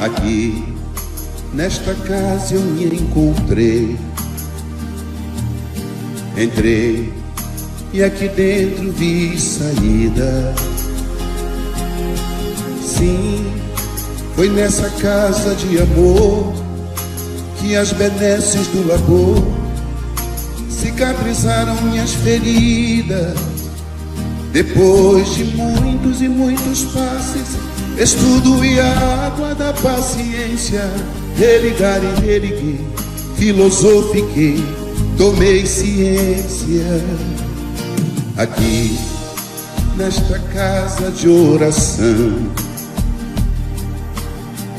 Aqui, nesta casa eu me encontrei. Entrei e aqui dentro vi saída. Sim, foi nessa casa de amor que as benesses do labor cicatrizaram minhas feridas. Depois de muitos e muitos passes, estudo e a água da paciência, religar e religuei, filosofiquei, tomei ciência. Aqui, nesta casa de oração,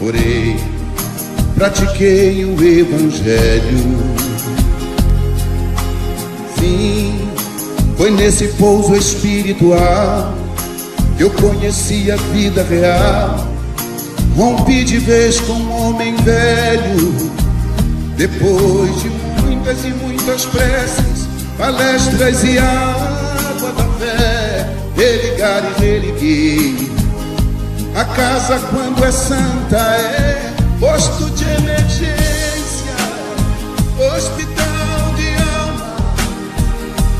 orei, pratiquei o evangelho. Sim, foi nesse pouso espiritual que eu conheci a vida real. Rompi de vez com um homem velho. Depois de muitas e muitas preces, palestras e água da fé, religar e religuei. A casa, quando é santa, é posto de emergência, hospital de alma,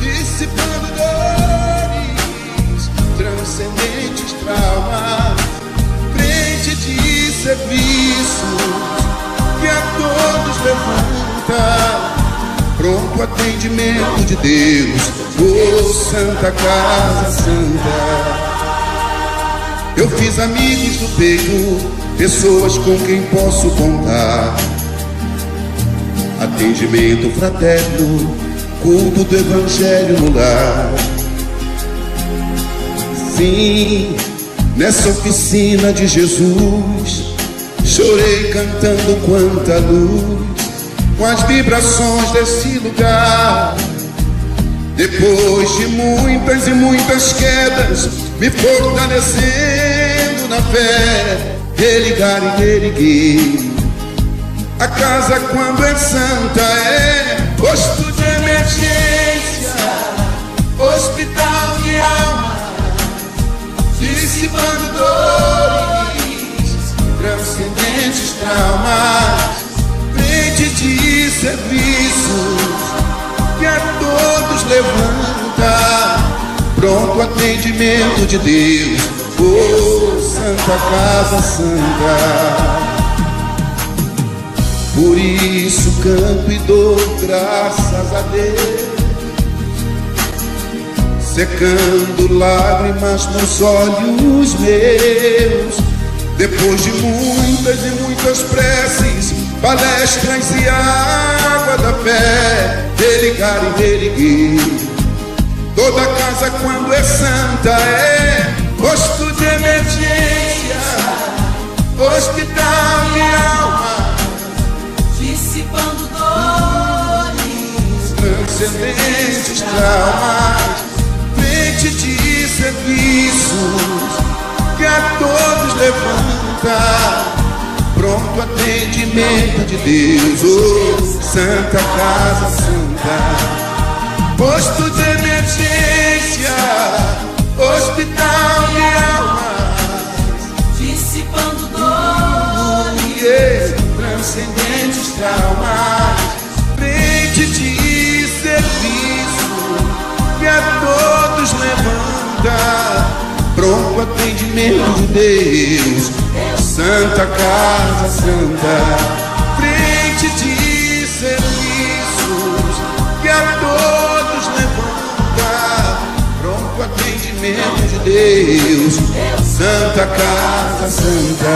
dissipando dores, transcendentes traumas, frente de serviço que a todos levanta, pronto atendimento de Deus, oh Santa Casa Santa. Eu fiz amigos do peito, pessoas com quem posso contar. Atendimento fraterno, culto do evangelho no lar. Sim, nessa oficina de Jesus, chorei cantando quanta luz, com as vibrações desse lugar. Depois de muitas e muitas quedas, me fortalecendo na fé, religar e religuei. A casa, quando é santa, é posto de emergência, hospital de alma, dissipando dores, transcendentes traumas, frente de serviços que a todos levanta, pronto atendimento de Deus, oh Santa Casa Santa. Por isso canto e dou graças a Deus, secando lágrimas nos olhos meus. Depois de muitas e muitas preces, palestras e água da fé, religar e religuei. Toda casa, quando é santa, é posto de emergência, hospital de alma, dissipando dores, transcendentes traumas, frente de serviços que a todos levanta, pronto atendimento de Deus, oh Santa Casa Santa. Posto de emergência, hospital de almas, dissipando dores, transcendentes traumas, frente de serviço que a todos levanta, pronto atendimento de Deus, Santa Casa Santa. Frente de serviços que a todos levanta, pronto atendimento de Deus, Santa Casa Santa.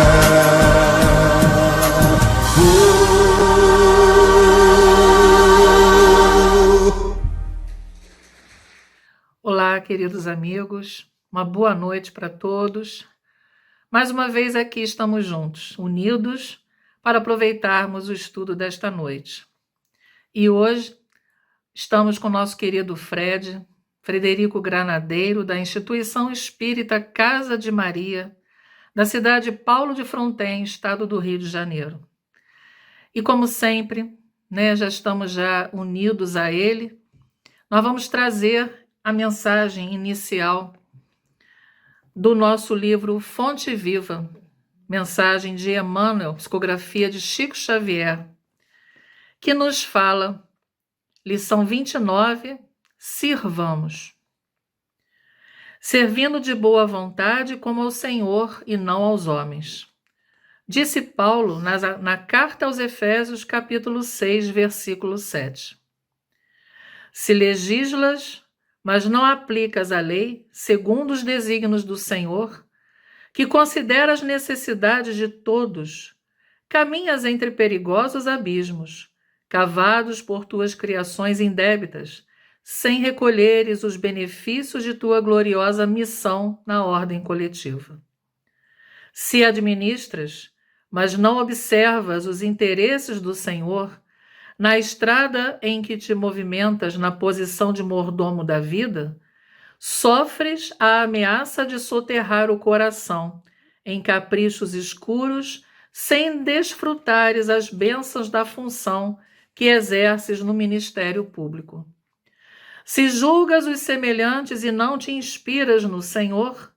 Olá, queridos amigos, uma boa noite para todos. Mais uma vez aqui estamos juntos, unidos, para aproveitarmos o estudo desta noite. E hoje estamos com o nosso querido Frederico Granadeiro, da Instituição Espírita Casa de Maria, da cidade de Paulo de Fronten, estado do Rio de Janeiro. E como sempre, já estamos unidos a ele, nós vamos trazer a mensagem inicial do nosso livro Fonte Viva, mensagem de Emmanuel, psicografia de Chico Xavier, que nos fala, lição 29, sirvamos. Servindo de boa vontade como ao Senhor e não aos homens. Disse Paulo na carta aos Efésios, capítulo 6, versículo 7. Se legislas, mas não aplicas a lei, segundo os desígnios do Senhor, que considera as necessidades de todos, caminhas entre perigosos abismos, cavados por tuas criações indébitas, sem recolheres os benefícios de tua gloriosa missão na ordem coletiva. Se administras, mas não observas os interesses do Senhor, na estrada em que te movimentas na posição de mordomo da vida, sofres a ameaça de soterrar o coração em caprichos escuros, sem desfrutares as bênçãos da função que exerces no ministério público. Se julgas os semelhantes e não te inspiras no Senhor,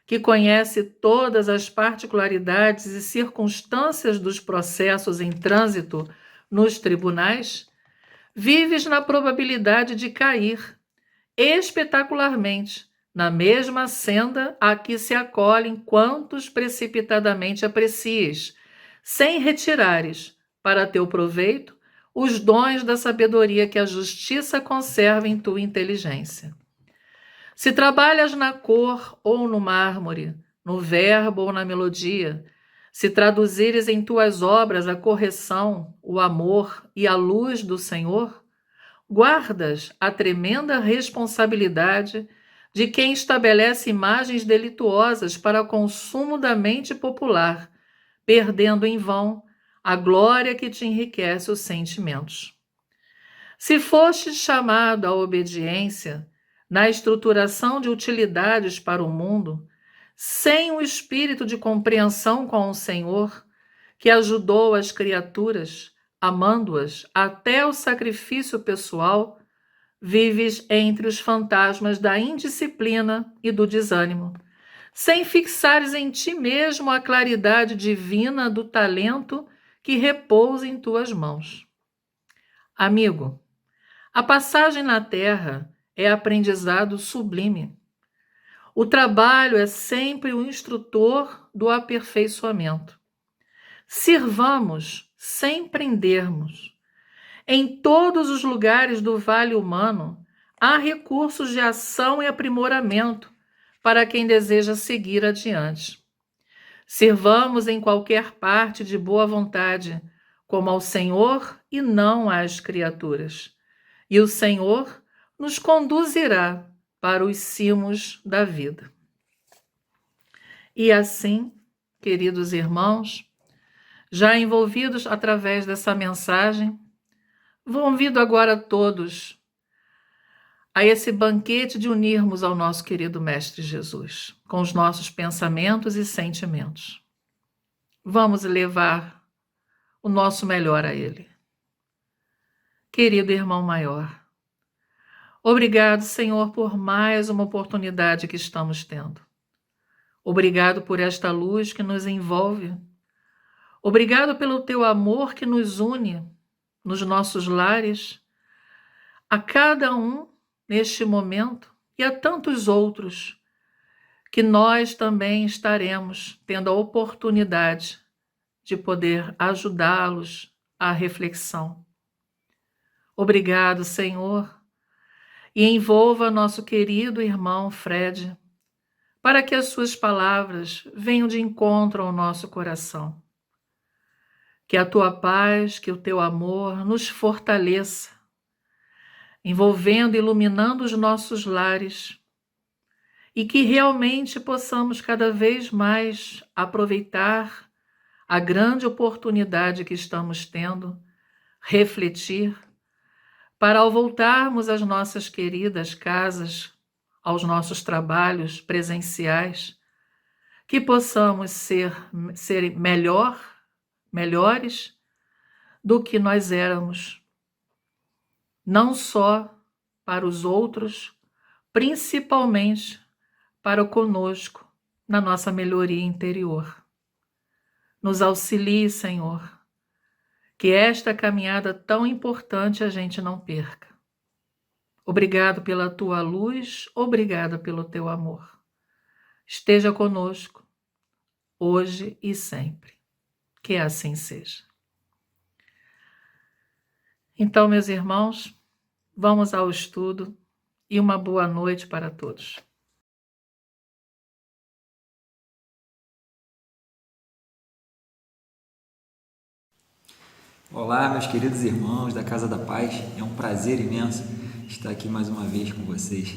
que conhece todas as particularidades e circunstâncias dos processos em trânsito nos tribunais, vives na probabilidade de cair espetacularmente na mesma senda a que se acolhem quantos precipitadamente aprecies, sem retirares, para teu proveito, os dons da sabedoria que a justiça conserva em tua inteligência. Se trabalhas na cor ou no mármore, no verbo ou na melodia, se traduzires em tuas obras a correção, o amor e a luz do Senhor, guardas a tremenda responsabilidade de quem estabelece imagens delituosas para consumo da mente popular, perdendo em vão a glória que te enriquece os sentimentos. Se fostes chamado à obediência na estruturação de utilidades para o mundo, sem o espírito de compreensão com o Senhor, que ajudou as criaturas, amando-as até o sacrifício pessoal, vives entre os fantasmas da indisciplina e do desânimo, sem fixares em ti mesmo a claridade divina do talento que repousa em tuas mãos. Amigo, a passagem na terra é aprendizado sublime. O trabalho é sempre o instrutor do aperfeiçoamento. Sirvamos sem prendermos. Em todos os lugares do vale humano há recursos de ação e aprimoramento para quem deseja seguir adiante. Sirvamos em qualquer parte de boa vontade, como ao Senhor e não às criaturas. E o Senhor nos conduzirá para os cimos da vida. E assim, queridos irmãos, já envolvidos através dessa mensagem, convido agora todos a esse banquete de unirmos ao nosso querido Mestre Jesus, com os nossos pensamentos e sentimentos. Vamos levar o nosso melhor a Ele. Querido irmão maior, obrigado, Senhor, por mais uma oportunidade que estamos tendo. Obrigado por esta luz que nos envolve. Obrigado pelo teu amor que nos une nos nossos lares, a cada um neste momento e a tantos outros que nós também estaremos tendo a oportunidade de poder ajudá-los à reflexão. Obrigado, Senhor, e envolva nosso querido irmão Fred, para que as suas palavras venham de encontro ao nosso coração. Que a tua paz, que o teu amor nos fortaleça, envolvendo e iluminando os nossos lares, e que realmente possamos cada vez mais aproveitar a grande oportunidade que estamos tendo, refletir, para ao voltarmos às nossas queridas casas, aos nossos trabalhos presenciais, que possamos ser melhores do que nós éramos, não só para os outros, principalmente para conosco, na nossa melhoria interior. Nos auxilie, Senhor, que esta caminhada tão importante a gente não perca. Obrigado pela tua luz, obrigada pelo teu amor. Esteja conosco, hoje e sempre. Que assim seja. Então, meus irmãos, vamos ao estudo e uma boa noite para todos. Olá, meus queridos irmãos da Casa da Paz, é um prazer imenso estar aqui mais uma vez com vocês.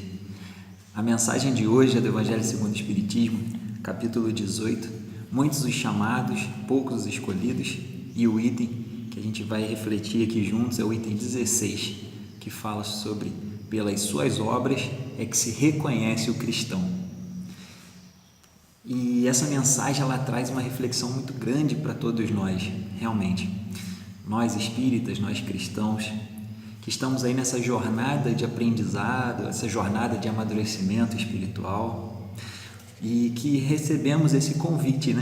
A mensagem de hoje é do Evangelho segundo o Espiritismo, capítulo 18, muitos os chamados, poucos os escolhidos, e o item que a gente vai refletir aqui juntos é o item 16, que fala sobre pelas suas obras é que se reconhece o cristão. E essa mensagem ela traz uma reflexão muito grande para todos nós, realmente. Nós espíritas, nós cristãos, que estamos aí nessa jornada de aprendizado, essa jornada de amadurecimento espiritual e que recebemos esse convite,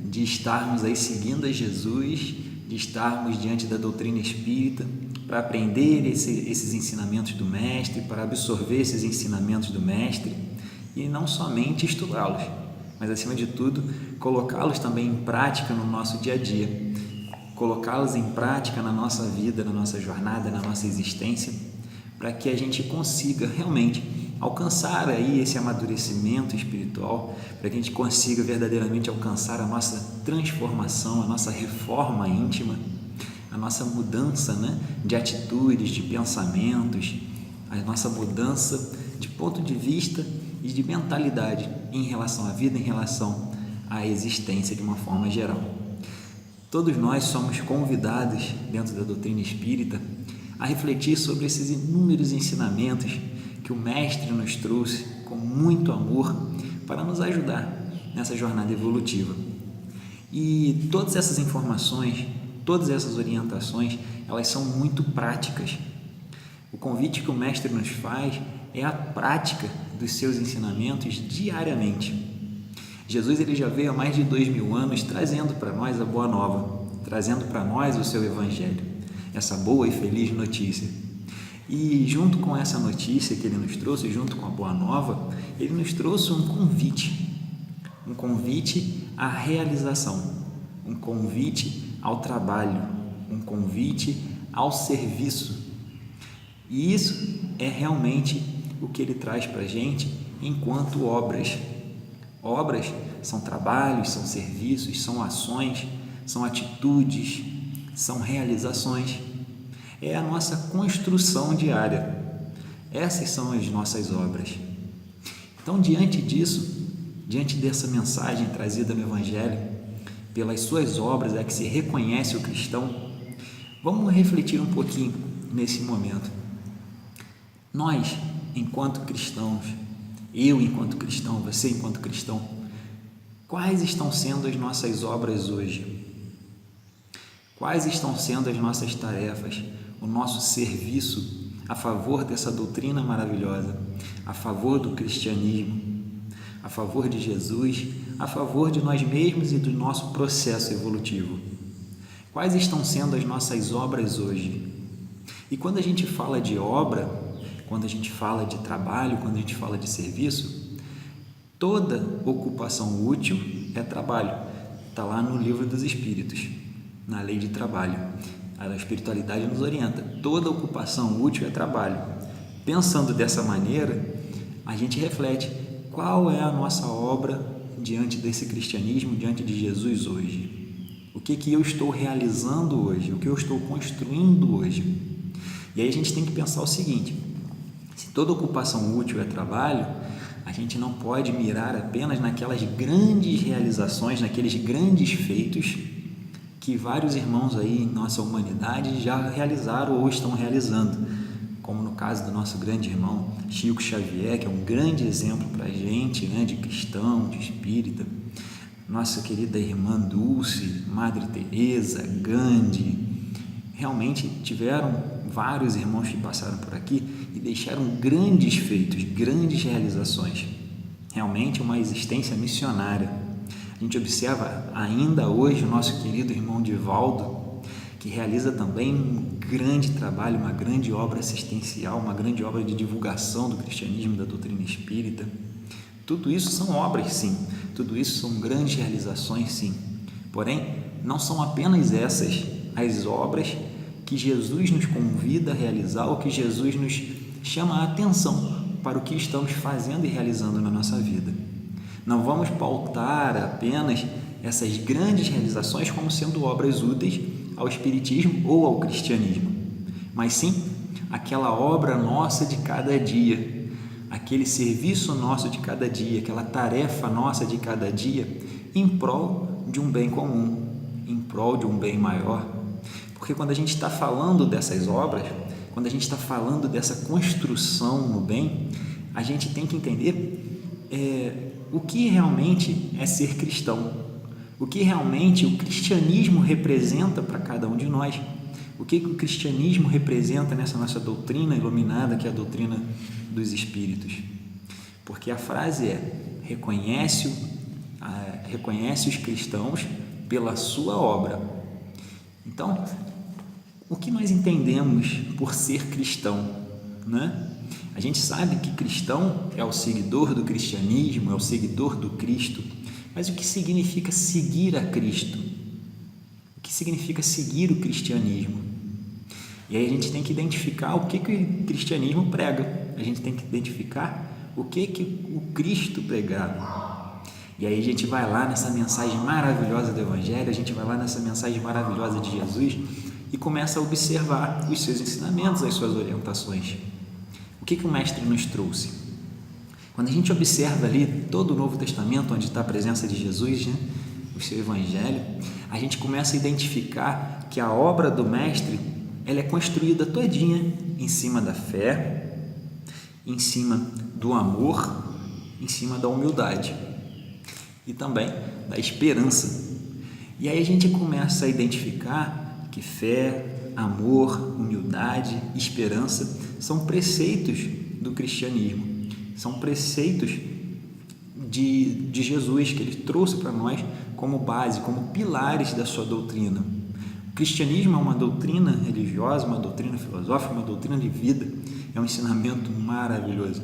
de estarmos aí seguindo a Jesus, de estarmos diante da doutrina espírita para aprender esses ensinamentos do Mestre, para absorver esses ensinamentos do Mestre e não somente estudá-los, mas acima de tudo colocá-los também em prática no nosso dia a dia. Colocá-los em prática na nossa vida, na nossa jornada, na nossa existência, para que a gente consiga realmente alcançar aí esse amadurecimento espiritual, para que a gente consiga verdadeiramente alcançar a nossa transformação, a nossa reforma íntima, a nossa mudança de atitudes, de pensamentos, a nossa mudança de ponto de vista e de mentalidade em relação à vida, em relação à existência de uma forma geral. Todos nós somos convidados, dentro da doutrina espírita, a refletir sobre esses inúmeros ensinamentos que o Mestre nos trouxe com muito amor para nos ajudar nessa jornada evolutiva. E todas essas informações, todas essas orientações, elas são muito práticas. O convite que o Mestre nos faz é a prática dos seus ensinamentos diariamente. Jesus ele já veio há mais de 2000 anos trazendo para nós a boa nova, trazendo para nós o seu Evangelho, essa boa e feliz notícia. E junto com essa notícia que ele nos trouxe, junto com a boa nova, ele nos trouxe um convite à realização, um convite ao trabalho, um convite ao serviço. E isso é realmente o que ele traz para a gente enquanto obras. Obras são trabalhos, são serviços, são ações, são atitudes, são realizações. É a nossa construção diária. Essas são as nossas obras. Então, diante disso, diante dessa mensagem trazida no Evangelho, pelas suas obras é que se reconhece o cristão, vamos refletir um pouquinho nesse momento. Nós, enquanto cristãos, eu enquanto cristão, você enquanto cristão, quais estão sendo as nossas obras hoje? Quais estão sendo as nossas tarefas, o nosso serviço a favor dessa doutrina maravilhosa, a favor do cristianismo, a favor de Jesus, a favor de nós mesmos e do nosso processo evolutivo? Quais estão sendo as nossas obras hoje? E quando a gente fala de obra, quando a gente fala de trabalho, quando a gente fala de serviço, toda ocupação útil é trabalho. Está lá no Livro dos Espíritos, na Lei de Trabalho. A espiritualidade nos orienta. Toda ocupação útil é trabalho. Pensando dessa maneira, a gente reflete qual é a nossa obra diante desse cristianismo, diante de Jesus hoje. O que eu estou realizando hoje? O que eu estou construindo hoje? E aí a gente tem que pensar o seguinte: se toda ocupação útil é trabalho, a gente não pode mirar apenas naquelas grandes realizações, naqueles grandes feitos que vários irmãos aí em nossa humanidade já realizaram ou estão realizando, como no caso do nosso grande irmão Chico Xavier, que é um grande exemplo para a gente, de cristão, de espírita, nossa querida irmã Dulce, Madre Teresa, Gandhi. Realmente tiveram vários irmãos que passaram por aqui e deixaram grandes feitos, grandes realizações. realmente uma existência missionária. A gente observa ainda hoje o nosso querido irmão Divaldo, que realiza também um grande trabalho, uma grande obra assistencial, uma grande obra de divulgação do cristianismo, da doutrina espírita. Tudo isso são obras, sim. Tudo isso são grandes realizações, sim. Porém, não são apenas essas as obras que Jesus nos convida a realizar ou que Jesus nos chama a atenção para o que estamos fazendo e realizando na nossa vida. Não vamos pautar apenas essas grandes realizações como sendo obras úteis ao espiritismo ou ao cristianismo, mas sim aquela obra nossa de cada dia, aquele serviço nosso de cada dia, aquela tarefa nossa de cada dia em prol de um bem comum, em prol de um bem maior. Porque quando a gente está falando dessas obras, quando a gente está falando dessa construção no bem, a gente tem que entender o que realmente é ser cristão, o que realmente o cristianismo representa para cada um de nós, o que o cristianismo representa nessa nossa doutrina iluminada, que é a doutrina dos Espíritos. Porque a frase reconhece os cristãos pela sua obra. Então, o que nós entendemos por ser cristão, né? A gente sabe que cristão é o seguidor do cristianismo, é o seguidor do Cristo, mas o que significa seguir a Cristo? O que significa seguir o cristianismo? E aí a gente tem que identificar o que o cristianismo prega, a gente tem que identificar o que o Cristo pregava. E aí a gente vai lá nessa mensagem maravilhosa do Evangelho, a gente vai lá nessa mensagem maravilhosa de Jesus e começa a observar os seus ensinamentos, as suas orientações. O que o Mestre nos trouxe? Quando a gente observa ali todo o Novo Testamento, onde está a presença de Jesus, né, o seu Evangelho, a gente começa a identificar que a obra do Mestre ela é construída todinha em cima da fé, em cima do amor, em cima da humildade e também da esperança. E aí a gente começa a identificar que fé, amor, humildade, esperança são preceitos do cristianismo. São preceitos de Jesus que ele trouxe para nós como base, como pilares da sua doutrina. O cristianismo é uma doutrina religiosa, uma doutrina filosófica, uma doutrina de vida, é um ensinamento maravilhoso.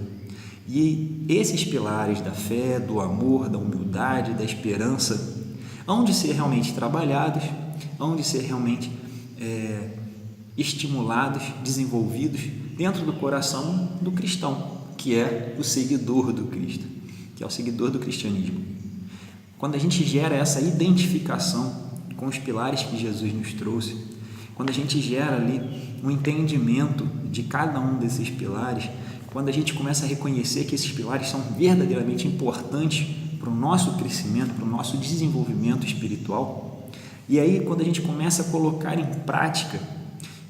E esses pilares da fé, do amor, da humildade, da esperança, hão de ser realmente trabalhados, hão de ser realmente estimulados, desenvolvidos dentro do coração do cristão, que é o seguidor do Cristo, que é o seguidor do cristianismo. Quando a gente gera essa identificação com os pilares que Jesus nos trouxe, quando a gente gera ali um entendimento de cada um desses pilares, quando a gente começa a reconhecer que esses pilares são verdadeiramente importantes para o nosso crescimento, para o nosso desenvolvimento espiritual, e aí quando a gente começa a colocar em prática,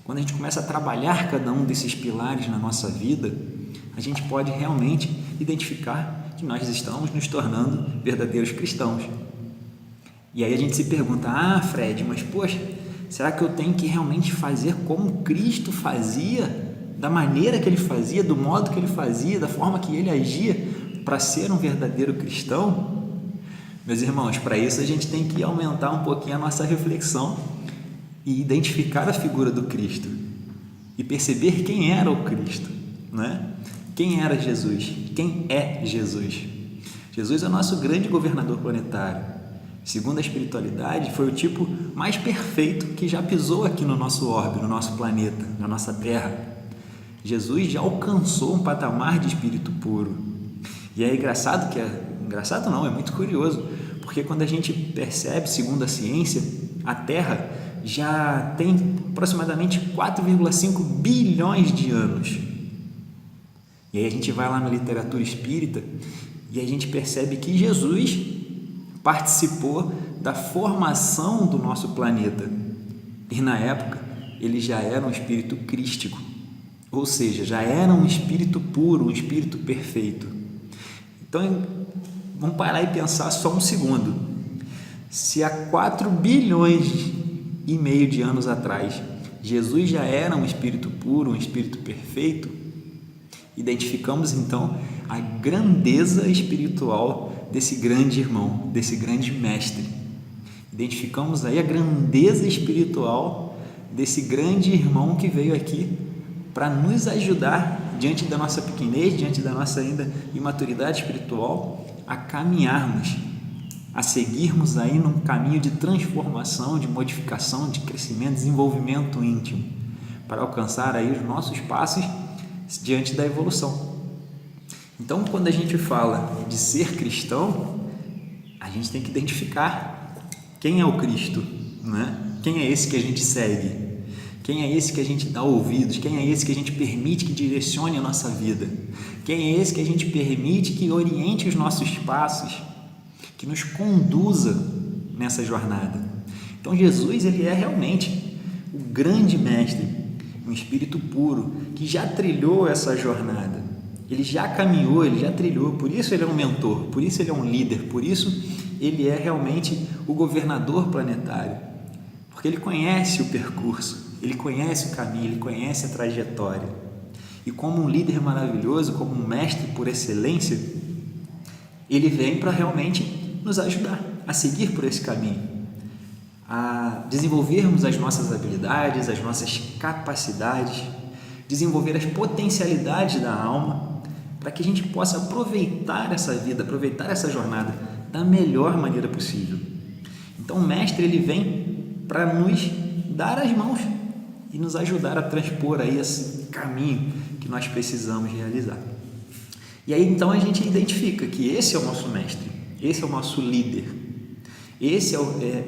quando a gente começa a trabalhar cada um desses pilares na nossa vida, a gente pode realmente identificar que nós estamos nos tornando verdadeiros cristãos. E aí a gente se pergunta, Fred, mas poxa, será que eu tenho que realmente fazer como Cristo fazia, da maneira que ele fazia, do modo que ele fazia, da forma que ele agia, para ser um verdadeiro cristão? Meus irmãos, para isso a gente tem que aumentar um pouquinho a nossa reflexão e identificar a figura do Cristo e perceber quem era o Cristo, né? Quem era Jesus? Quem é Jesus? Jesus é o nosso grande governador planetário. Segundo a espiritualidade, foi o tipo mais perfeito que já pisou aqui no nosso orbe, no nosso planeta, na nossa Terra. Jesus já alcançou um patamar de espírito puro. E é engraçado é muito curioso, porque quando a gente percebe, segundo a ciência, a Terra já tem aproximadamente 4,5 bilhões de anos. E aí a gente vai lá na literatura espírita e a gente percebe que Jesus participou da formação do nosso planeta. E na época ele já era um espírito crístico, ou seja, já era um espírito puro, um espírito perfeito. Então, vamos parar e pensar só um segundo. Se há 4 bilhões e meio de anos atrás Jesus já era um espírito puro, um espírito perfeito, identificamos então a grandeza espiritual desse grande irmão, desse grande mestre. Identificamos aí a grandeza espiritual desse grande irmão que veio aqui para nos ajudar diante da nossa pequenez, diante da nossa ainda imaturidade espiritual, a caminharmos, a seguirmos aí num caminho de transformação, de modificação, de crescimento, desenvolvimento íntimo, para alcançar aí os nossos passos diante da evolução. Então, quando a gente fala de ser cristão, a gente tem que identificar quem é o Cristo, né? Quem é esse que a gente segue? Quem é esse que a gente dá ouvidos? Quem é esse que a gente permite que direcione a nossa vida? Quem é esse que a gente permite que oriente os nossos passos, que nos conduza nessa jornada? Então, Jesus, ele é realmente o grande mestre, um espírito puro, que já trilhou essa jornada. Ele já caminhou, ele já trilhou, por isso ele é um mentor, por isso ele é um líder, por isso ele é realmente o governador planetário, porque ele conhece o percurso, ele conhece o caminho, ele conhece a trajetória. E como um líder maravilhoso, como um mestre por excelência, ele vem para realmente nos ajudar a seguir por esse caminho, a desenvolvermos as nossas habilidades, as nossas capacidades, desenvolver as potencialidades da alma, para que a gente possa aproveitar essa vida, aproveitar essa jornada da melhor maneira possível. Então o mestre, ele vem para nos dar as mãos e nos ajudar a transpor aí esse caminho que nós precisamos realizar. E aí então a gente identifica que esse é o nosso mestre, esse é o nosso líder, esse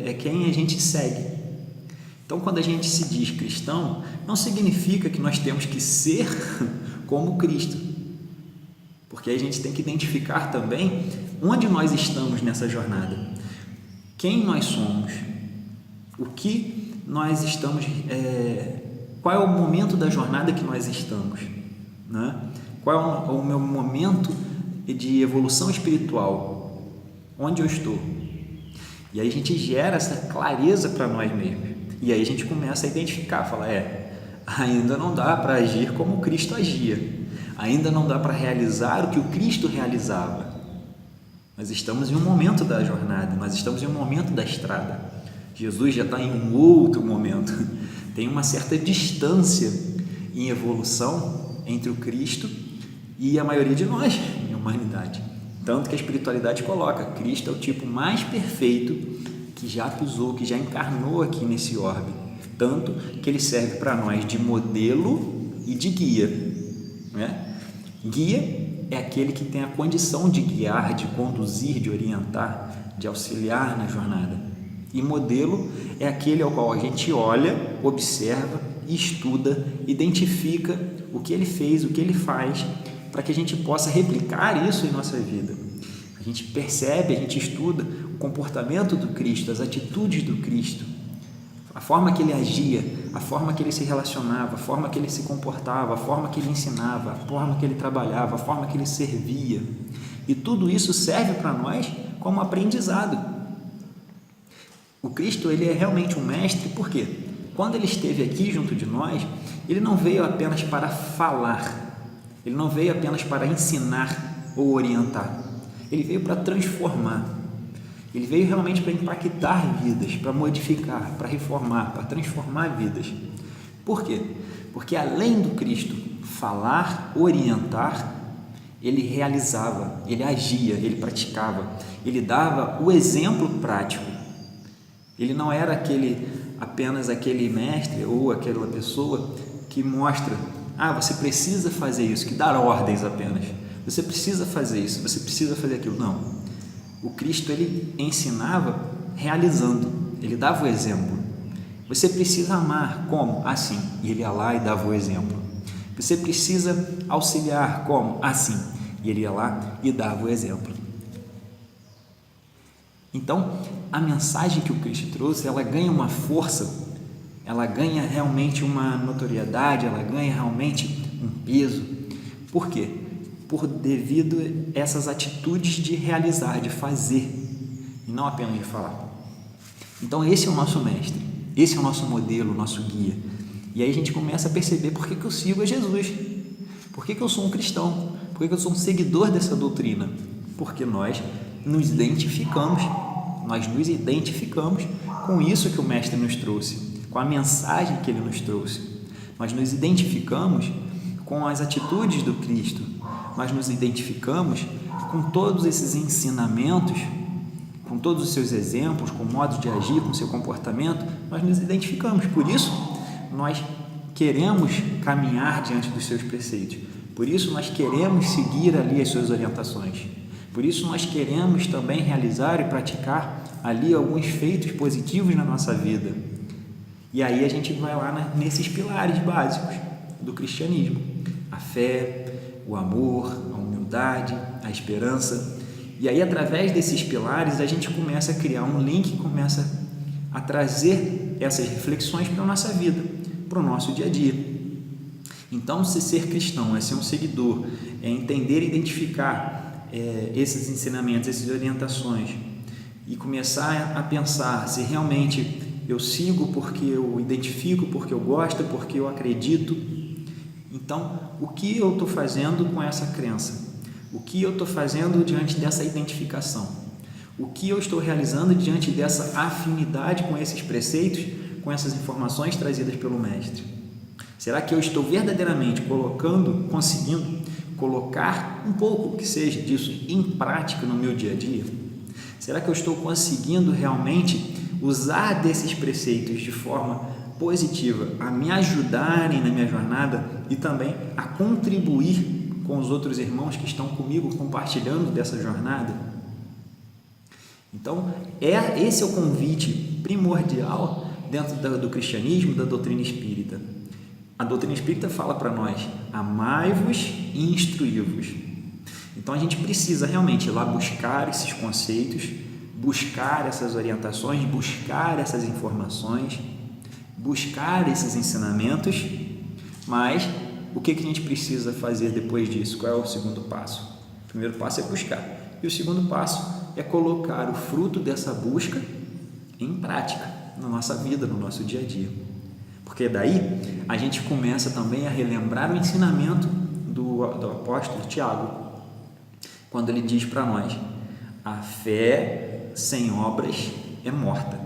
é quem a gente segue. Então, quando a gente se diz cristão, não significa que nós temos que ser como Cristo, porque a gente tem que identificar também onde nós estamos nessa jornada, quem nós somos, o que nós estamos, qual é o momento da jornada que nós estamos, né? Qual é o meu momento de evolução espiritual, onde eu estou. E aí a gente gera essa clareza para nós mesmos. E aí a gente começa a identificar, falar, ainda não dá para agir como Cristo agia, ainda não dá para realizar o que o Cristo realizava. Nós estamos em um momento da jornada, nós estamos em um momento da estrada. Jesus já está em um outro momento. Tem uma certa distância em evolução entre o Cristo e a maioria de nós em humanidade. Tanto que a espiritualidade coloca, Cristo é o tipo mais perfeito que já pisou, que já encarnou aqui nesse orbe, tanto que ele serve para nós de modelo e de guia, né? Guia é aquele que tem a condição de guiar, de conduzir, de orientar, de auxiliar na jornada, e modelo é aquele ao qual a gente olha, observa, estuda, identifica o que ele fez, o que ele faz, para que a gente possa replicar isso em nossa vida. A gente percebe, a gente estuda o comportamento do Cristo, as atitudes do Cristo, a forma que ele agia, a forma que ele se relacionava, a forma que ele se comportava, a forma que ele ensinava, a forma que ele trabalhava, a forma que ele servia. E tudo isso serve para nós como aprendizado. O Cristo, ele é realmente um mestre, porque quando ele esteve aqui junto de nós, ele não veio apenas para falar, ele não veio apenas para ensinar ou orientar, ele veio para transformar, ele veio realmente para impactar vidas, para modificar, para reformar, para transformar vidas. Por quê? Porque além do Cristo falar, orientar, ele realizava, ele agia, ele praticava, ele dava o exemplo prático. Ele não era apenas aquele mestre ou aquela pessoa que mostra, você precisa fazer isso, que dá ordens apenas. Você precisa fazer isso, você precisa fazer aquilo. Não. O Cristo, ele ensinava realizando, ele dava o exemplo. Você precisa amar, como? Assim. E ele ia lá e dava o exemplo. Você precisa auxiliar, como? Assim. E ele ia lá e dava o exemplo. Então, a mensagem que o Cristo trouxe, ela ganha uma força, ela ganha realmente uma notoriedade, ela ganha realmente um peso. Por quê? Devido a essas atitudes de realizar, de fazer, e não apenas de falar. Então, esse é o nosso mestre, esse é o nosso modelo, o nosso guia. E aí a gente começa a perceber por que eu sigo a Jesus, por que eu sou um cristão, Por que eu sou um seguidor dessa doutrina? Porque nós nos identificamos com isso que o Mestre nos trouxe, com a mensagem que ele nos trouxe. Nós nos identificamos com as atitudes do Cristo, nós nos identificamos com todos esses ensinamentos, com todos os seus exemplos, com o modo de agir, com o seu comportamento, nós nos identificamos. Por isso, nós queremos caminhar diante dos seus preceitos. Por isso, nós queremos seguir ali as suas orientações. Por isso, nós queremos também realizar e praticar ali alguns feitos positivos na nossa vida. E aí a gente vai lá nesses pilares básicos do cristianismo: a fé, o amor, a humildade, a esperança. E aí, através desses pilares, a gente começa a criar um link, começa a trazer essas reflexões para a nossa vida, para o nosso dia a dia. Então, se ser cristão é ser um seguidor, é entender e identificar esses ensinamentos, essas orientações, e começar a pensar se realmente eu sigo porque eu identifico, porque eu gosto, porque eu acredito. Então, o que eu estou fazendo com essa crença? O que eu estou fazendo diante dessa identificação? O que eu estou realizando diante dessa afinidade com esses preceitos, com essas informações trazidas pelo Mestre? Será que eu estou verdadeiramente conseguindo colocar um pouco que seja disso em prática no meu dia a dia? Será que eu estou conseguindo realmente usar desses preceitos de forma positiva a me ajudarem na minha jornada e também a contribuir com os outros irmãos que estão comigo compartilhando dessa jornada? Então, esse é o convite primordial dentro do cristianismo, da doutrina espírita. A doutrina espírita fala para nós: amai-vos e instruí-vos. Então, a gente precisa realmente ir lá buscar esses conceitos, buscar essas orientações, buscar essas informações, buscar esses ensinamentos, mas o que a gente precisa fazer depois disso? Qual é o segundo passo? O primeiro passo é buscar, e o segundo passo é colocar o fruto dessa busca em prática na nossa vida, no nosso dia a dia. Porque daí a gente começa também a relembrar o ensinamento do apóstolo Tiago, quando ele diz para nós: a fé sem obras é morta.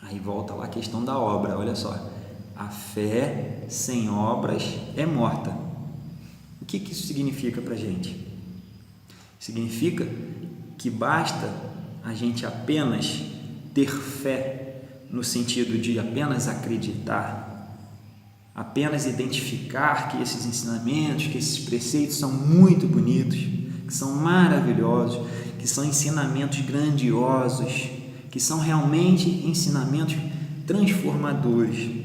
Aí volta lá a questão da obra, olha só: a fé sem obras é morta. O que isso significa para a gente? Significa que basta a gente apenas ter fé, no sentido de apenas acreditar, apenas identificar que esses ensinamentos, que esses preceitos são muito bonitos, que são maravilhosos, que são ensinamentos grandiosos, que são realmente ensinamentos transformadores.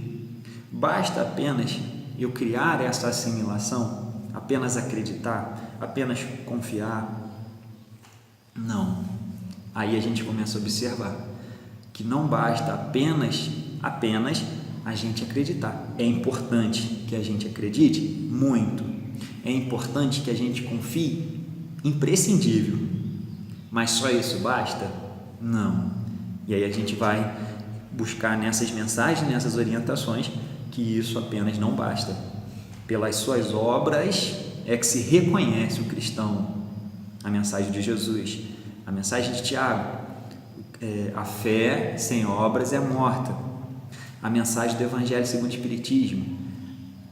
Basta apenas eu criar essa assimilação, apenas acreditar, apenas confiar? Não. Aí a gente começa a observar que não basta apenas a gente acreditar. É importante que a gente acredite? Muito. É importante que a gente confie? Imprescindível. Mas só isso basta? Não. E aí a gente vai buscar nessas mensagens, nessas orientações, que isso apenas não basta. Pelas suas obras é que se reconhece o cristão. A mensagem de Jesus, a mensagem de Tiago: a fé sem obras é morta. A mensagem do Evangelho segundo o Espiritismo: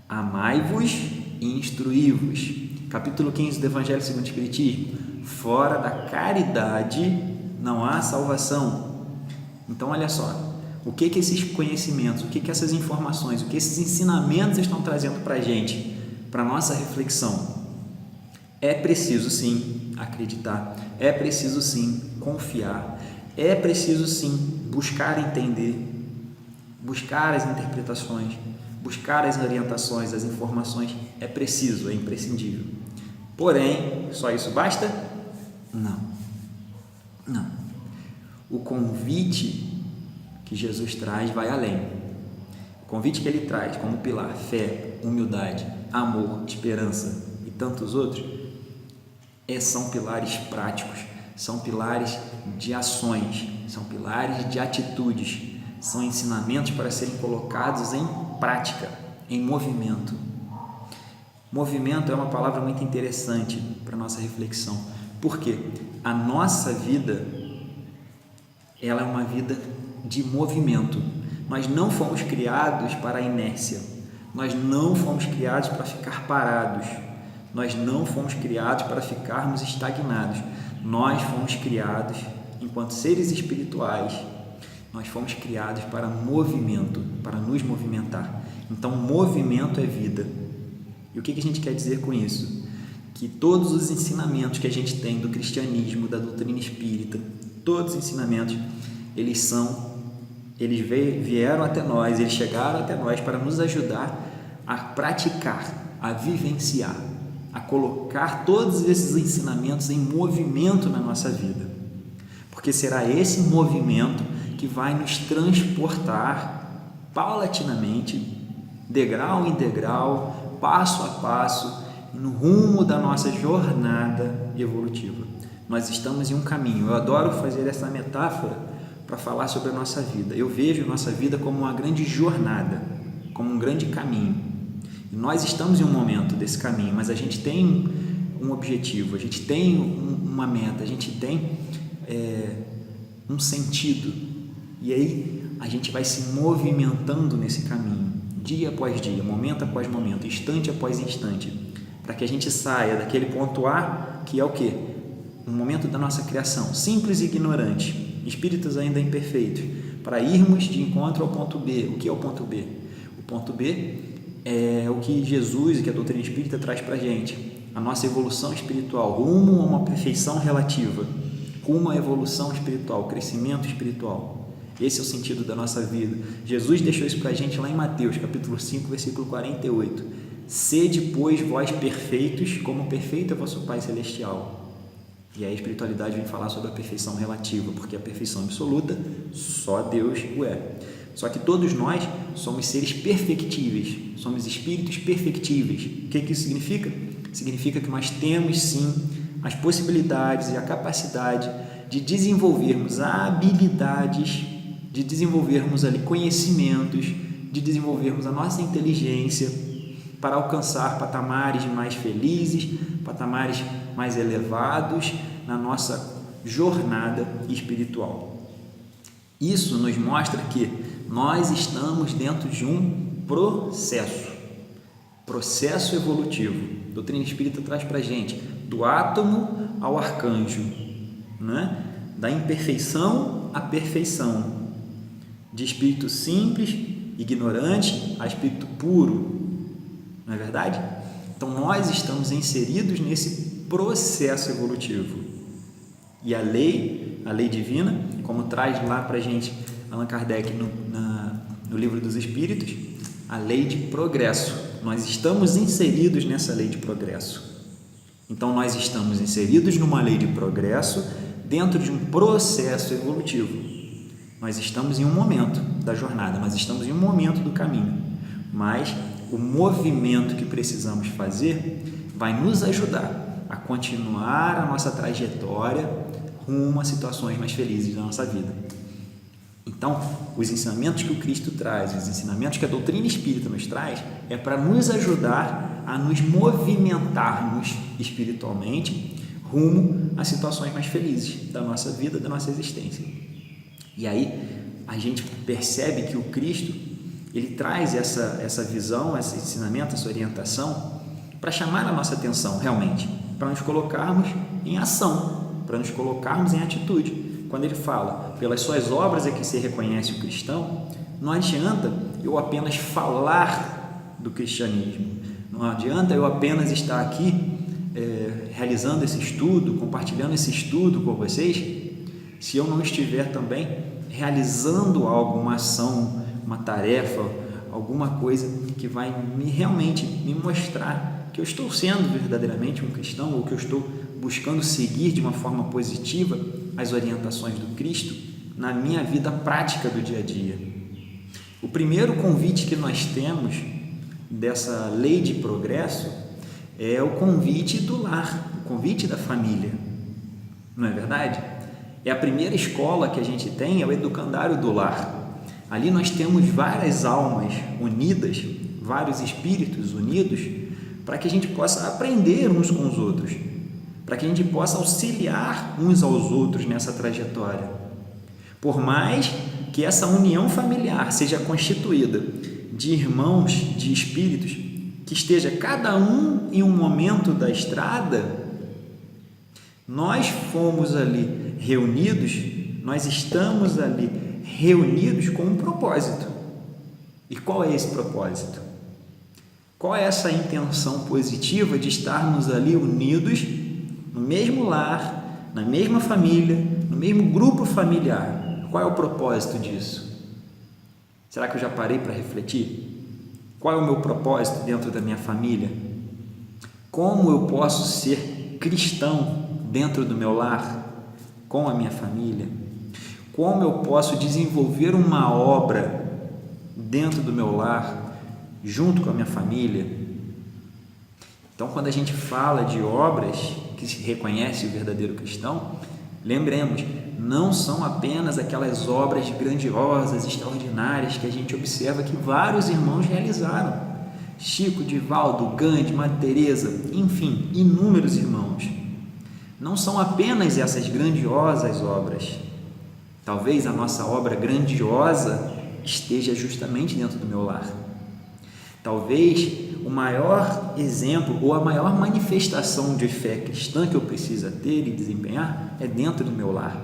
amai-vos e instruí-vos. Capítulo 15 do Evangelho segundo o Espiritismo: fora da caridade não há salvação. Então, olha só, o que esses conhecimentos, o que essas informações, o que esses ensinamentos estão trazendo para a gente, para a nossa reflexão? É preciso sim acreditar, é preciso sim confiar, é preciso sim buscar entender, buscar as interpretações, buscar as orientações, as informações. É preciso, é imprescindível. Porém, só isso basta? Não. O convite que Jesus traz vai além. O convite que ele traz como pilar: fé, humildade, amor, esperança e tantos outros, são pilares práticos, são pilares de ações, são pilares de atitudes, são ensinamentos para serem colocados em prática, em movimento. Movimento é uma palavra muito interessante para a nossa reflexão. Por quê? A nossa vida, ela é uma vida de movimento. Nós não fomos criados para a inércia. Nós não fomos criados para ficar parados. Nós não fomos criados para ficarmos estagnados. Nós fomos criados enquanto seres espirituais. Nós fomos criados para movimento, para nos movimentar. Então, movimento é vida. E o que a gente quer dizer com isso? Que todos os ensinamentos que a gente tem do cristianismo, da doutrina espírita, todos os ensinamentos, eles vieram até nós, eles chegaram até nós para nos ajudar a praticar, a vivenciar, a colocar todos esses ensinamentos em movimento na nossa vida. Porque será esse movimento que vai nos transportar paulatinamente, degrau em degrau, passo a passo, no rumo da nossa jornada evolutiva. Nós estamos em um caminho. Eu adoro fazer essa metáfora para falar sobre a nossa vida. Eu vejo a nossa vida como uma grande jornada, como um grande caminho. E nós estamos em um momento desse caminho, mas a gente tem um objetivo, a gente tem uma meta, a gente tem um sentido. E aí a gente vai se movimentando nesse caminho, dia após dia, momento após momento, instante após instante, para que a gente saia daquele ponto A, que é o quê? Um momento da nossa criação, simples e ignorante, espíritos ainda imperfeitos, para irmos de encontro ao ponto B. O que é o ponto B? O ponto B é o que Jesus e que a doutrina espírita traz para a gente, a nossa evolução espiritual, rumo a uma perfeição relativa, rumo à evolução espiritual, crescimento espiritual. Esse é o sentido da nossa vida. Jesus deixou isso para a gente lá em Mateus, capítulo 5, versículo 48. Sede, pois, vós perfeitos, como perfeito é vosso Pai Celestial. E aí a espiritualidade vem falar sobre a perfeição relativa, porque a perfeição absoluta, só Deus o é. Só que todos nós somos seres perfectíveis, somos espíritos perfectíveis. O que isso significa? Significa que nós temos, sim, as possibilidades e a capacidade de desenvolvermos habilidades, de desenvolvermos ali conhecimentos, de desenvolvermos a nossa inteligência para alcançar patamares mais felizes, patamares mais elevados na nossa jornada espiritual. Isso nos mostra que nós estamos dentro de um processo evolutivo. A doutrina espírita traz para a gente do átomo ao arcanjo, né? Da imperfeição à perfeição, de espírito simples, ignorante, a espírito puro, não é verdade? Então nós estamos inseridos nesse processo evolutivo. E a lei divina, como traz lá para a gente Allan Kardec no Livro dos Espíritos, a lei de progresso. Nós estamos inseridos nessa lei de progresso. Então nós estamos inseridos numa lei de progresso dentro de um processo evolutivo. Nós estamos em um momento da jornada, nós estamos em um momento do caminho, mas o movimento que precisamos fazer vai nos ajudar a continuar a nossa trajetória rumo a situações mais felizes da nossa vida. Então, os ensinamentos que o Cristo traz, os ensinamentos que a doutrina espírita nos traz, é para nos ajudar a nos movimentarmos espiritualmente rumo a situações mais felizes da nossa vida, da nossa existência. E aí a gente percebe que o Cristo, ele traz essa visão, esse ensinamento, essa orientação para chamar a nossa atenção realmente, para nos colocarmos em ação, para nos colocarmos em atitude. Quando ele fala, pelas suas obras é que se reconhece o cristão, não adianta eu apenas falar do cristianismo, não adianta eu apenas estar aqui realizando esse estudo, compartilhando esse estudo com vocês, se eu não estiver também realizando algo, uma ação, uma tarefa, alguma coisa que vai realmente me mostrar que eu estou sendo verdadeiramente um cristão, ou que eu estou buscando seguir de uma forma positiva as orientações do Cristo na minha vida prática do dia a dia. O primeiro convite que nós temos dessa lei de progresso é o convite do lar, o convite da família, não é verdade? É a primeira escola que a gente tem, é o educandário do lar. Ali nós temos várias almas unidas, vários espíritos unidos, para que a gente possa aprender uns com os outros, para que a gente possa auxiliar uns aos outros nessa trajetória. Por mais que essa união familiar seja constituída de irmãos, de espíritos, que esteja cada um em um momento da estrada, nós fomos ali reunidos, nós estamos ali reunidos com um propósito. E qual é esse propósito? Qual é essa intenção positiva de estarmos ali unidos no mesmo lar, na mesma família, no mesmo grupo familiar? Qual é o propósito disso? Será que eu já parei para refletir? Qual é o meu propósito dentro da minha família? Como eu posso ser cristão dentro do meu lar, com a minha família? Como eu posso desenvolver uma obra dentro do meu lar, junto com a minha família? Então, quando a gente fala de obras que se reconhece o verdadeiro cristão, lembremos, não são apenas aquelas obras grandiosas, extraordinárias que a gente observa que vários irmãos realizaram. Chico, Divaldo, Gandhi, Madre Teresa, enfim, inúmeros irmãos. Não são apenas essas grandiosas obras. Talvez a nossa obra grandiosa esteja justamente dentro do meu lar. Talvez o maior exemplo ou a maior manifestação de fé cristã que eu preciso ter e desempenhar é dentro do meu lar.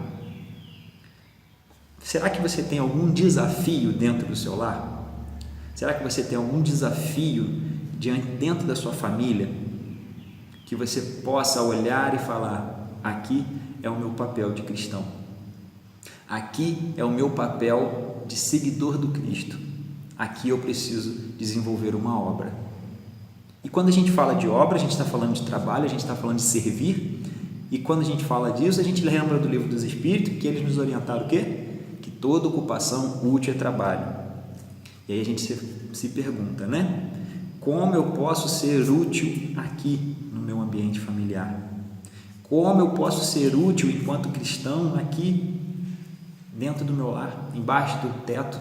Será que você tem algum desafio dentro do seu lar? Será que você tem algum desafio dentro da sua família que você possa olhar e falar: aqui é o meu papel de cristão, aqui é o meu papel de seguidor do Cristo, aqui eu preciso desenvolver uma obra? E quando a gente fala de obra, a gente está falando de trabalho, a gente está falando de servir, e quando a gente fala disso, a gente lembra do Livro dos Espíritos, que eles nos orientaram o quê? Que toda ocupação útil é trabalho. E aí a gente se pergunta, né? Como eu posso ser útil aqui no meu ambiente familiar? Como eu posso ser útil enquanto cristão aqui dentro do meu lar, embaixo do teto,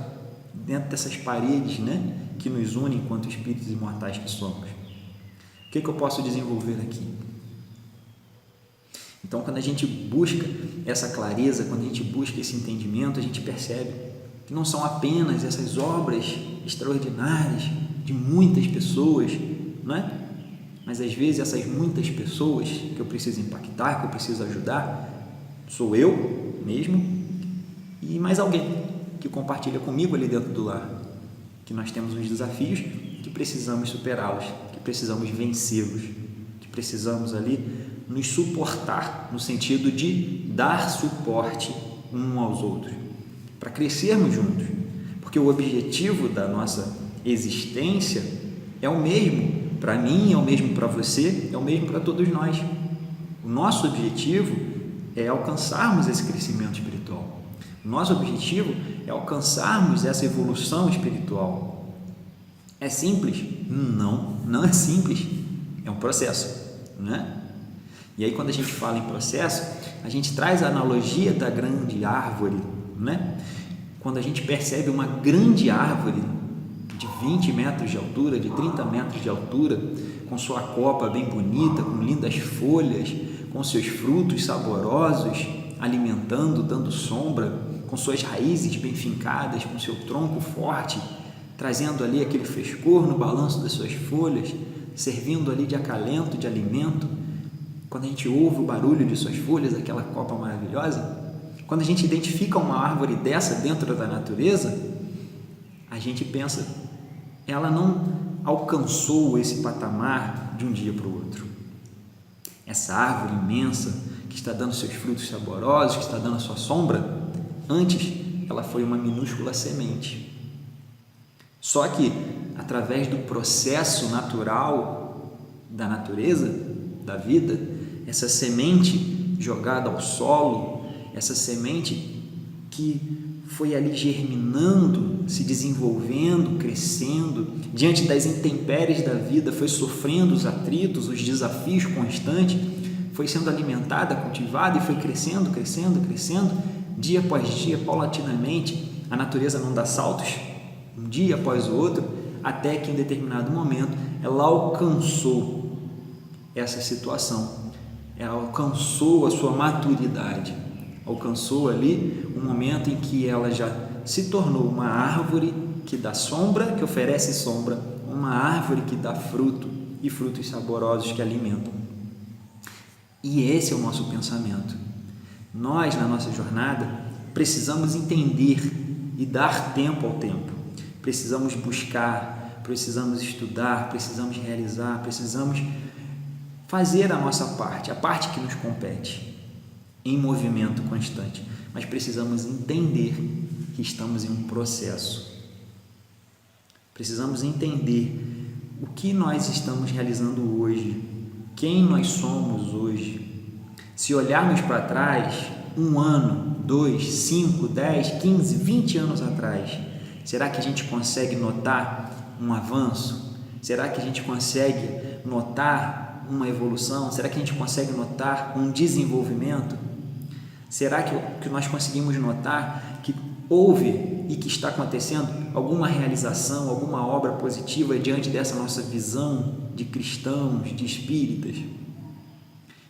dentro dessas paredes, né, que nos unem enquanto espíritos imortais que somos? O que eu posso desenvolver aqui? Então, quando a gente busca essa clareza, quando a gente busca esse entendimento, a gente percebe que não são apenas essas obras extraordinárias de muitas pessoas, não é? Mas às vezes essas muitas pessoas que eu preciso impactar, que eu preciso ajudar, sou eu mesmo e mais alguém que compartilha comigo ali dentro do lar, que nós temos uns desafios que precisamos superá-los, que precisamos vencê-los, que precisamos ali nos suportar, no sentido de dar suporte uns aos outros, para crescermos juntos, porque o objetivo da nossa existência é o mesmo para mim, é o mesmo para você, é o mesmo para todos nós. O nosso objetivo é alcançarmos esse crescimento espiritual. O nosso objetivo é alcançarmos essa evolução espiritual. É simples? Não, não é simples. É um processo, né? E aí, quando a gente fala em processo, a gente traz a analogia da grande árvore, né? Quando a gente percebe uma grande árvore de 20 metros de altura, de 30 metros de altura, com sua copa bem bonita, com lindas folhas, com seus frutos saborosos, alimentando, dando sombra, com suas raízes bem fincadas, com seu tronco forte, trazendo ali aquele frescor no balanço das suas folhas, servindo ali de acalento, de alimento. Quando a gente ouve o barulho de suas folhas, aquela copa maravilhosa, quando a gente identifica uma árvore dessa dentro da natureza, a gente pensa, ela não alcançou esse patamar de um dia para o outro. Essa árvore imensa que está dando seus frutos saborosos, que está dando a sua sombra, antes ela foi uma minúscula semente. Só que, através do processo natural da natureza, da vida, essa semente jogada ao solo, essa semente que foi ali germinando, se desenvolvendo, crescendo, diante das intempéries da vida, foi sofrendo os atritos, os desafios constantes, foi sendo alimentada, cultivada e foi crescendo, crescendo, crescendo, dia após dia, paulatinamente. A natureza não dá saltos, um dia após o outro, até que em determinado momento ela alcançou essa situação, ela alcançou a sua maturidade, alcançou ali um momento em que ela já se tornou uma árvore que dá sombra, que oferece sombra, uma árvore que dá fruto e frutos saborosos que alimentam. E esse é o nosso pensamento. Nós, na nossa jornada, precisamos entender e dar tempo ao tempo. Precisamos buscar, precisamos estudar, precisamos realizar, precisamos fazer a nossa parte, a parte que nos compete, em movimento constante. Mas precisamos entender que estamos em um processo. Precisamos entender o que nós estamos realizando hoje, quem nós somos hoje. Se olharmos para trás, 1 ano, 2, 5, 10, 15, 20 anos atrás, será que a gente consegue notar um avanço? Será que a gente consegue notar uma evolução? Será que a gente consegue notar um desenvolvimento? Será que nós conseguimos notar que houve e que está acontecendo alguma realização, alguma obra positiva diante dessa nossa visão de cristãos, de espíritas?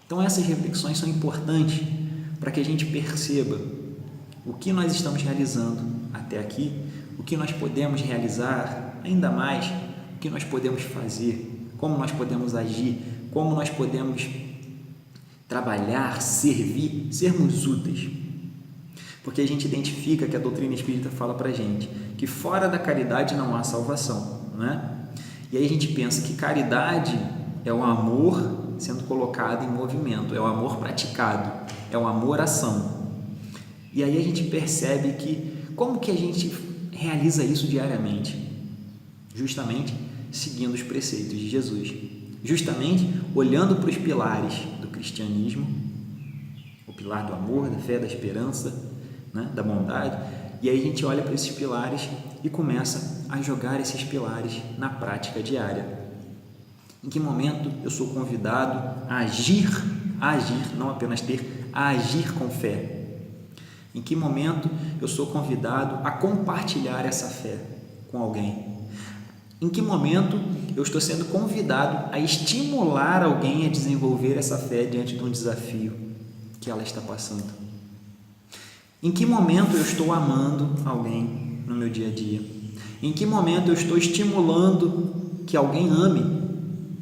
Então essas reflexões são importantes para que a gente perceba o que nós estamos realizando até aqui, o que nós podemos realizar ainda mais, o que nós podemos fazer, como nós podemos agir, como nós podemos trabalhar, servir, sermos úteis. Porque a gente identifica que a doutrina espírita fala para a gente que fora da caridade não há salvação, né? E aí a gente pensa que caridade é o amor sendo colocado em movimento, é o amor praticado, é o amor-ação. E aí a gente percebe que como que a gente realiza isso diariamente? Justamente seguindo os preceitos de Jesus, justamente olhando para os pilares do cristianismo, o pilar do amor, da fé, da esperança, né, da bondade, e aí a gente olha para esses pilares e começa a jogar esses pilares na prática diária. Em que momento eu sou convidado a agir, não apenas ter, a agir com fé? Em que momento eu sou convidado a compartilhar essa fé com alguém? Em que momento eu estou sendo convidado a estimular alguém a desenvolver essa fé diante de um desafio que ela está passando? Em que momento eu estou amando alguém no meu dia a dia? Em que momento eu estou estimulando que alguém ame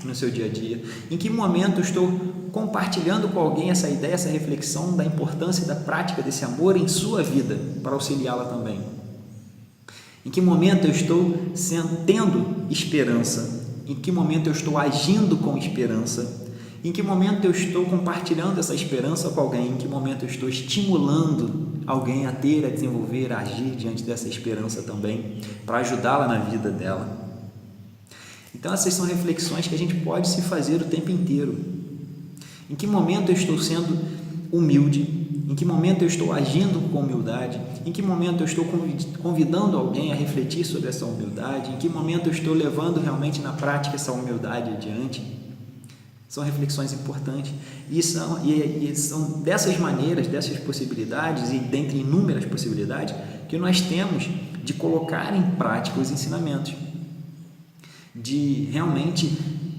no seu dia a dia? Em que momento eu estou compartilhando com alguém essa ideia, essa reflexão da importância e da prática desse amor em sua vida, para auxiliá-la também? Em que momento eu estou tendo esperança? Em que momento eu estou agindo com esperança? Em que momento eu estou compartilhando essa esperança com alguém? Em que momento eu estou estimulando alguém a ter, a desenvolver, a agir diante dessa esperança também, para ajudá-la na vida dela? Então essas são reflexões que a gente pode se fazer o tempo inteiro. Em que momento eu estou sendo humilde? Em que momento eu estou agindo com humildade? Em que momento eu estou convidando alguém a refletir sobre essa humildade? Em que momento eu estou levando realmente na prática essa humildade adiante? São reflexões importantes e são dessas maneiras, dessas possibilidades e dentre inúmeras possibilidades que nós temos de colocar em prática os ensinamentos, de realmente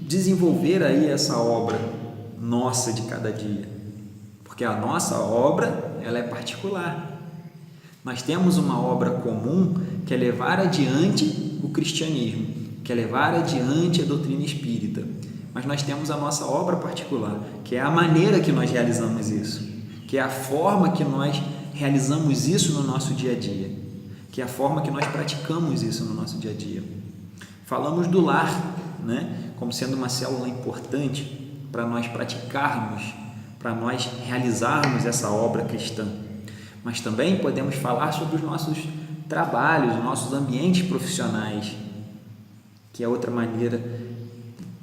desenvolver aí essa obra nossa de cada dia, porque a nossa obra ela é particular. Nós temos uma obra comum que é levar adiante o cristianismo, que é levar adiante a doutrina espírita, mas nós temos a nossa obra particular, que é a maneira que nós realizamos isso, que é a forma que nós realizamos isso no nosso dia a dia, que é a forma que nós praticamos isso no nosso dia a dia. Falamos do lar, né, como sendo uma célula importante para nós praticarmos, para nós realizarmos essa obra cristã, mas também podemos falar sobre os nossos trabalhos, os nossos ambientes profissionais, que é outra maneira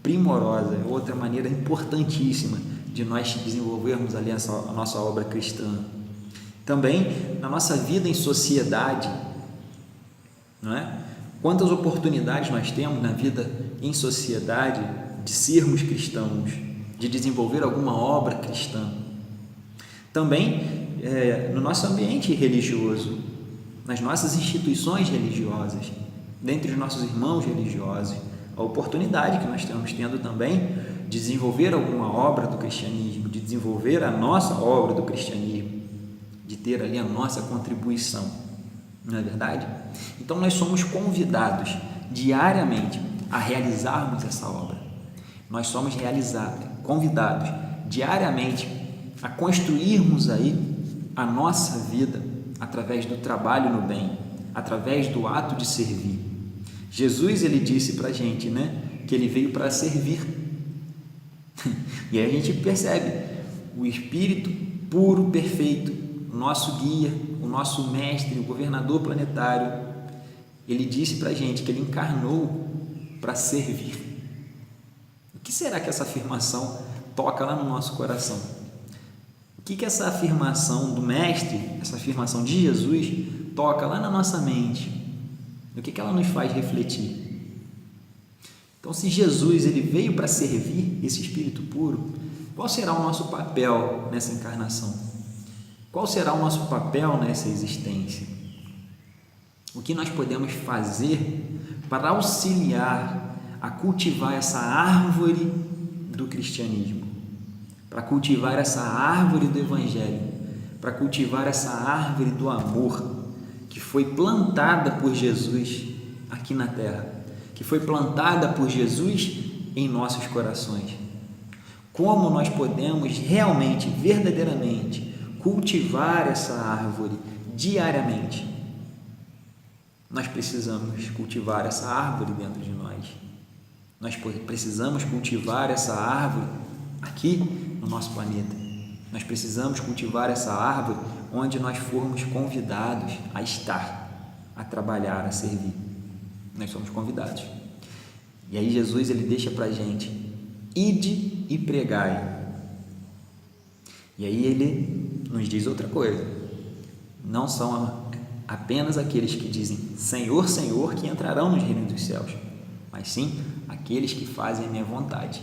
primorosa, outra maneira importantíssima de nós desenvolvermos ali a nossa obra cristã. Também na nossa vida em sociedade, não é? Quantas oportunidades nós temos na vida em sociedade de sermos cristãos, de desenvolver alguma obra cristã. Também no nosso ambiente religioso, nas nossas instituições religiosas, dentre os nossos irmãos religiosos, a oportunidade que nós estamos tendo também de desenvolver alguma obra do cristianismo, de desenvolver a nossa obra do cristianismo, de ter ali a nossa contribuição, não é verdade? Então nós somos convidados diariamente a realizarmos essa obra. Nós somos convidados diariamente a construirmos aí a nossa vida através do trabalho no bem, através do ato de servir. Jesus, ele disse para a gente, que ele veio para servir. E aí a gente percebe o Espírito puro, perfeito, o nosso guia, o nosso mestre, o governador planetário. Ele disse para a gente que ele encarnou para servir. O que será que essa afirmação toca lá no nosso coração? O que essa afirmação do mestre, essa afirmação de Jesus, toca lá na nossa mente? O que ela nos faz refletir? Então, se Jesus ele veio para servir esse Espírito puro, qual será o nosso papel nessa encarnação? Qual será o nosso papel nessa existência? O que nós podemos fazer para auxiliar a cultivar essa árvore do cristianismo, para cultivar essa árvore do Evangelho, para cultivar essa árvore do amor que foi plantada por Jesus aqui na terra, que foi plantada por Jesus em nossos corações? Como nós podemos realmente, verdadeiramente, cultivar essa árvore diariamente? Nós precisamos cultivar essa árvore dentro de nós. Nós precisamos cultivar essa árvore aqui no nosso planeta. Nós precisamos cultivar essa árvore onde nós formos convidados a estar, a trabalhar, a servir. Nós somos convidados. E aí Jesus ele deixa para a gente: ide e pregai. E aí ele nos diz outra coisa: não são apenas aqueles que dizem Senhor, Senhor que entrarão nos reinos dos céus, mas sim aqueles que fazem a minha vontade.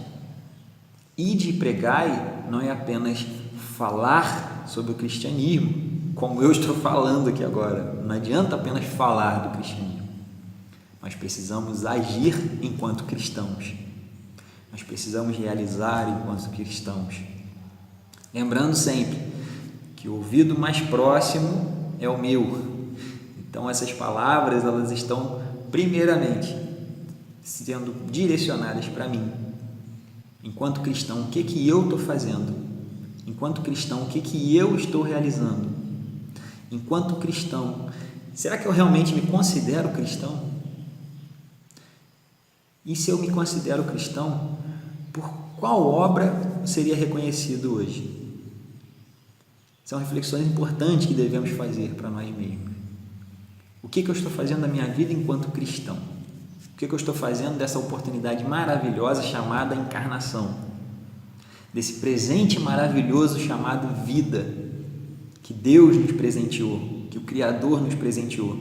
Ide e pregai não é apenas falar sobre o cristianismo, como eu estou falando aqui agora. Não adianta apenas falar do cristianismo. Nós precisamos agir enquanto cristãos. Nós precisamos realizar enquanto cristãos. Lembrando sempre que o ouvido mais próximo é o meu. Então essas palavras, elas estão primeiramente sendo direcionadas para mim. Enquanto cristão, o que eu estou fazendo? Enquanto cristão, o que eu estou realizando? Enquanto cristão, será que eu realmente me considero cristão? E se eu me considero cristão, por qual obra seria reconhecido hoje? São reflexões importantes que devemos fazer para nós mesmos. O que eu estou fazendo da minha vida enquanto cristão? O que eu estou fazendo dessa oportunidade maravilhosa chamada encarnação? Desse presente maravilhoso chamado vida, que Deus nos presenteou, que o Criador nos presenteou.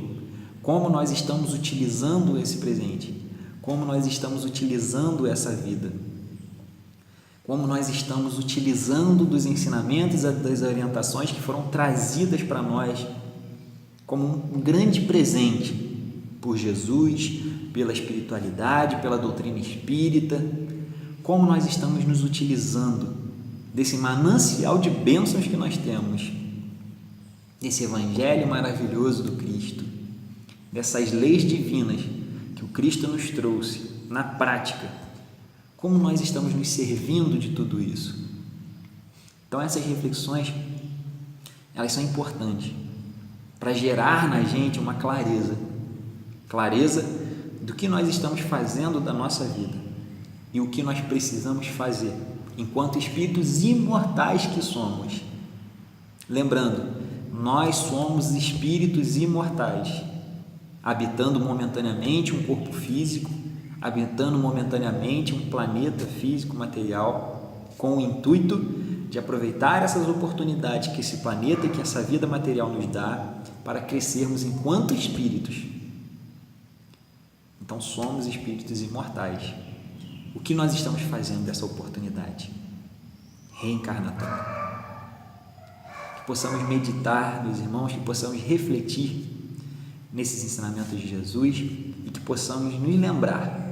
Como nós estamos utilizando esse presente? Como nós estamos utilizando essa vida? Como nós estamos utilizando dos ensinamentos e das orientações que foram trazidas para nós como um grande presente por Jesus, pela espiritualidade, pela doutrina espírita? Como nós estamos nos utilizando desse manancial de bênçãos que nós temos, desse evangelho maravilhoso do Cristo, dessas leis divinas que o Cristo nos trouxe na prática? Como nós estamos nos servindo de tudo isso? Então essas reflexões, elas são importantes para gerar na gente uma clareza do que nós estamos fazendo da nossa vida e o que nós precisamos fazer enquanto espíritos imortais que somos. Lembrando, nós somos espíritos imortais, habitando momentaneamente um corpo físico, habitando momentaneamente um planeta físico material, com o intuito de aproveitar essas oportunidades que esse planeta e que essa vida material nos dá para crescermos enquanto espíritos. Então somos espíritos imortais. O que nós estamos fazendo dessa oportunidade reencarnatória? Que possamos meditar, meus irmãos, que possamos refletir nesses ensinamentos de Jesus e que possamos nos lembrar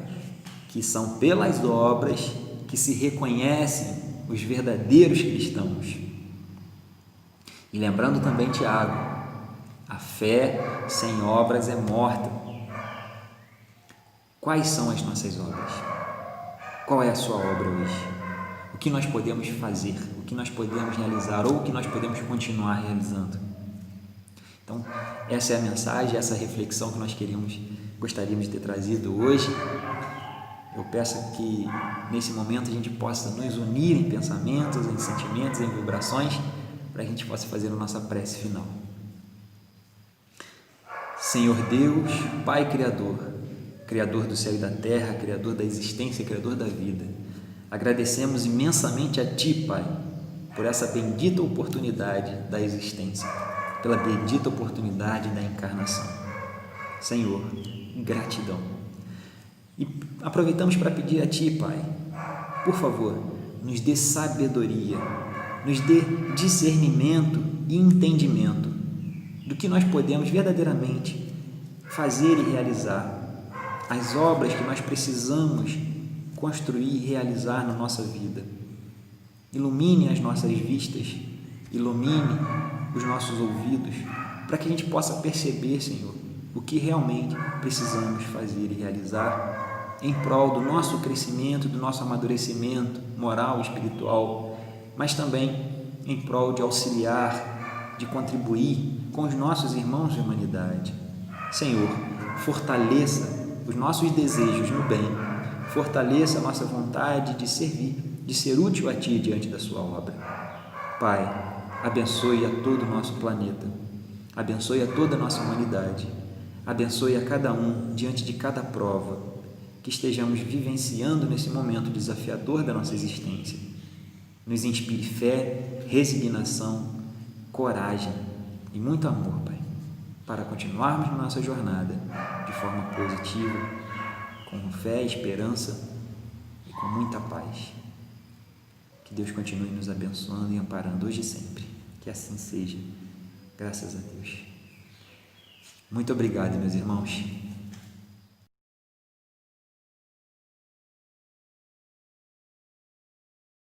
que que são pelas obras que se reconhecem os verdadeiros cristãos. E lembrando também Tiago, a fé sem obras é morta. Quais são as nossas obras? Qual é a sua obra hoje? O que nós podemos fazer? O que nós podemos realizar? Ou o que nós podemos continuar realizando? Então, essa é a mensagem, essa reflexão que nós gostaríamos de ter trazido hoje. Eu peço que nesse momento a gente possa nos unir em pensamentos, em sentimentos, em vibrações, para que a gente possa fazer a nossa prece final. Senhor Deus, Pai Criador, Criador do céu e da terra, Criador da existência, Criador da vida, agradecemos imensamente a Ti, Pai, por essa bendita oportunidade da existência, pela bendita oportunidade da encarnação. Senhor, gratidão. E aproveitamos para pedir a Ti, Pai, por favor, nos dê sabedoria, nos dê discernimento e entendimento do que nós podemos verdadeiramente fazer e realizar, as obras que nós precisamos construir e realizar na nossa vida. Ilumine as nossas vistas, ilumine os nossos ouvidos, para que a gente possa perceber, Senhor, o que realmente precisamos fazer e realizar em prol do nosso crescimento, do nosso amadurecimento moral e espiritual, mas também em prol de auxiliar, de contribuir com os nossos irmãos de humanidade. Senhor, fortaleça os nossos desejos no bem, fortaleça a nossa vontade de servir, de ser útil a Ti diante da Sua obra. Pai, abençoe a todo o nosso planeta, abençoe a toda a nossa humanidade, abençoe a cada um diante de cada prova que estejamos vivenciando nesse momento desafiador da nossa existência. Nos inspire fé, resignação, coragem e muito amor, Pai, para continuarmos na nossa jornada de forma positiva, com fé, esperança e com muita paz. Que Deus continue nos abençoando e amparando hoje e sempre. Que assim seja, graças a Deus. Muito obrigado, meus irmãos.